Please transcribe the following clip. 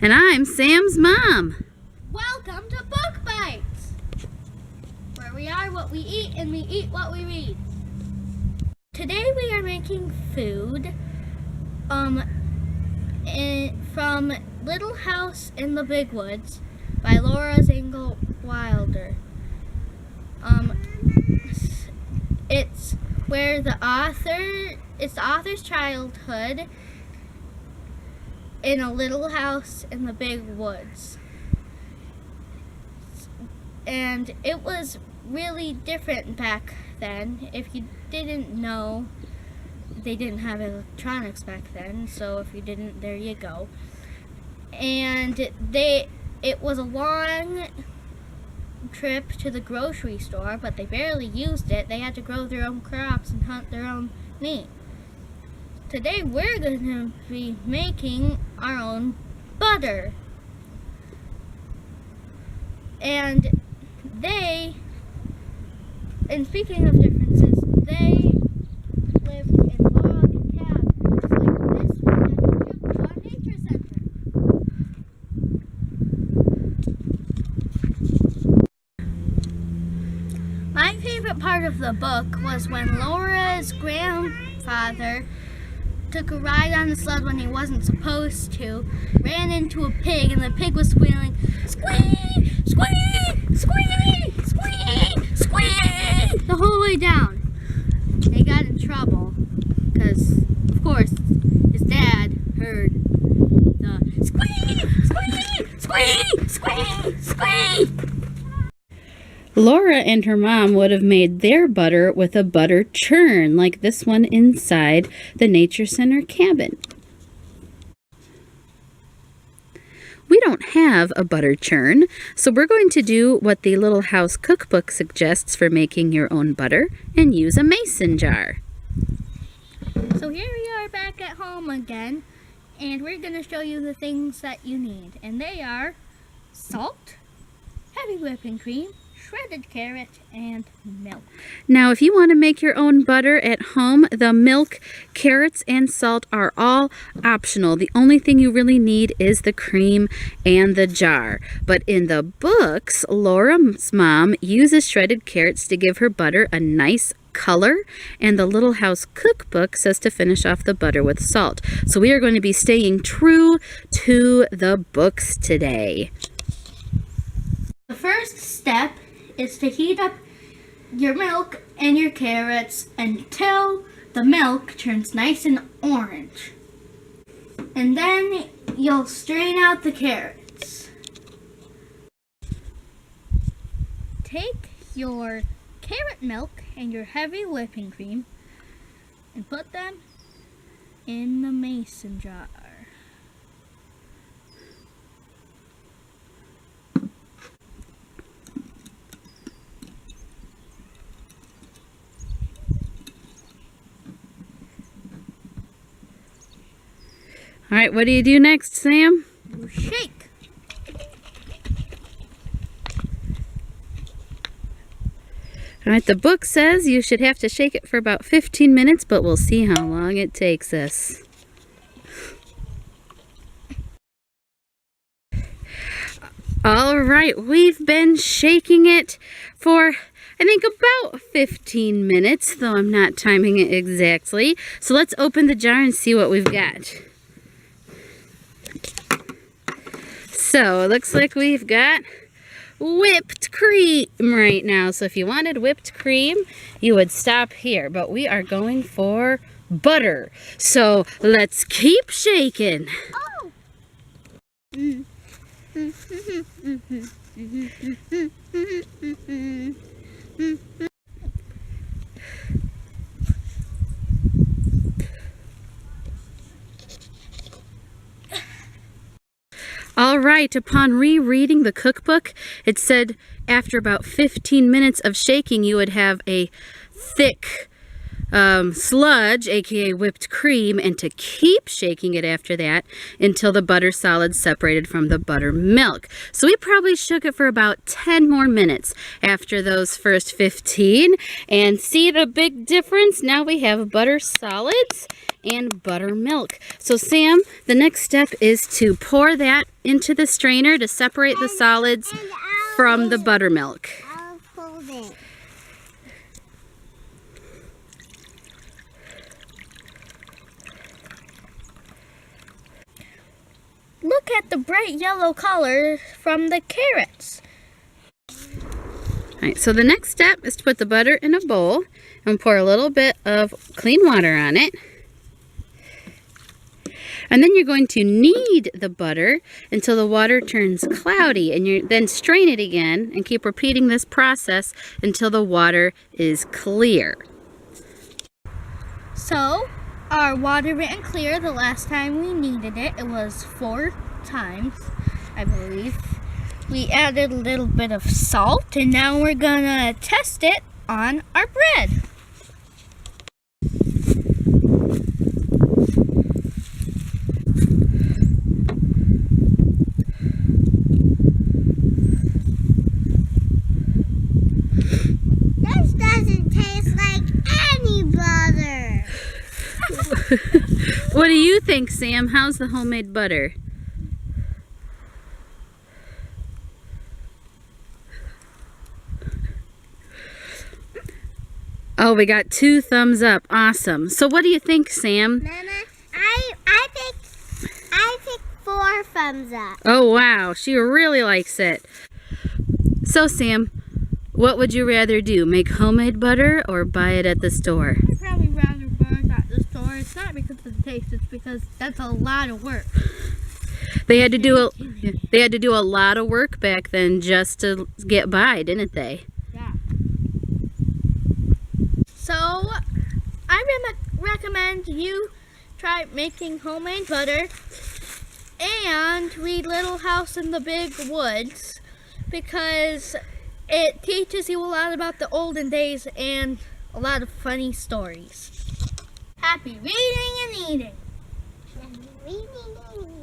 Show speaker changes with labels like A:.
A: And I'm Sam's mom.
B: Welcome to Book Bites, where we are what we eat and we eat what we read. Today we are making food from Little House in the Big Woods by Laura Ingalls Wilder. It's where the author's childhood in a little house in the big woods. And it was really different back then. If you didn't know, they didn't have electronics back then, so if you didn't, there you go. And it was a long trip to the grocery store, but they barely used it. They had to grow their own crops and hunt their own meat. Today we're going to be making our own butter. And speaking of differences, they lived in log cabins like this one at the Cookbook Nature Center. My favorite part of the book was when Laura's grandfather took a ride on the sled when he wasn't supposed to, ran into a pig, and the pig was squealing, squee, squee, squee, squee, squee, the whole way down. They got in trouble because, of course, his dad heard the squee, squee, squee, squee, squee.
A: Laura and her mom would have made their butter with a butter churn like this one inside the Nature Center cabin. We don't have a butter churn, so we're going to do what the Little House Cookbook suggests for making your own butter and use a mason jar.
B: So here we are back at home again, and we're going to show you the things that you need. And they are salt, heavy whipping cream, shredded carrot, and milk.
A: Now, if you want to make your own butter at home, the milk, carrots, and salt are all optional. The only thing you really need is the cream and the jar. But in the books, Laura's mom uses shredded carrots to give her butter a nice color, and the Little House Cookbook says to finish off the butter with salt. So we are going to be staying true to the books today.
B: The first step is to heat up your milk and your carrots until the milk turns nice and orange. And then you'll strain out the carrots. Take your carrot milk and your heavy whipping cream and put them in the mason jar.
A: All right, what do you do next, Sam?
B: You shake.
A: All right, the book says you should have to shake it for about 15 minutes, but we'll see how long it takes us. All right, we've been shaking it for, I think, about 15 minutes, though I'm not timing it exactly. So let's open the jar and see what we've got. So it looks like we've got whipped cream right now. So if you wanted whipped cream, you would stop here. But we are going for butter. So let's keep shaking.
B: Oh!
A: All right, upon rereading the cookbook, it said after about 15 minutes of shaking, you would have a thick sludge, aka whipped cream, and to keep shaking it after that until the butter solid separated from the buttermilk. So we probably shook it for about 10 more minutes after those first 15, and see the big difference? Now we have butter solids and buttermilk. So Sam, the next step is to pour that into the strainer to separate the solids from the buttermilk.
B: I'll hold it. Look at the bright yellow color from the carrots.
A: All right, so the next step is to put the butter in a bowl and pour a little bit of clean water on it. And then you're going to knead the butter until the water turns cloudy, and you then strain it again and keep repeating this process until the water is clear.
B: So, our water ran clear the last time we kneaded it. It was 4 times, I believe. We added a little bit of salt, and now we're gonna test it on our bread. This doesn't taste like any butter.
A: What do you think, Sam? How's the homemade butter? Oh, we got 2 thumbs up. Awesome. So what do you think, Sam?
B: Mama, I think 4 thumbs up.
A: Oh, wow. She really likes it. So, Sam, what would you rather do? Make homemade butter or buy it at the store?
B: I'd probably rather buy it at the store. It's not because of the taste, it's because that's a lot of work.
A: They had to do a lot of work back then just to get by, didn't they?
B: Yeah. So, I recommend you try making homemade butter and read Little House in the Big Woods, because it teaches you a lot about the olden days and a lot of funny stories. Happy reading and eating. Happy reading and eating.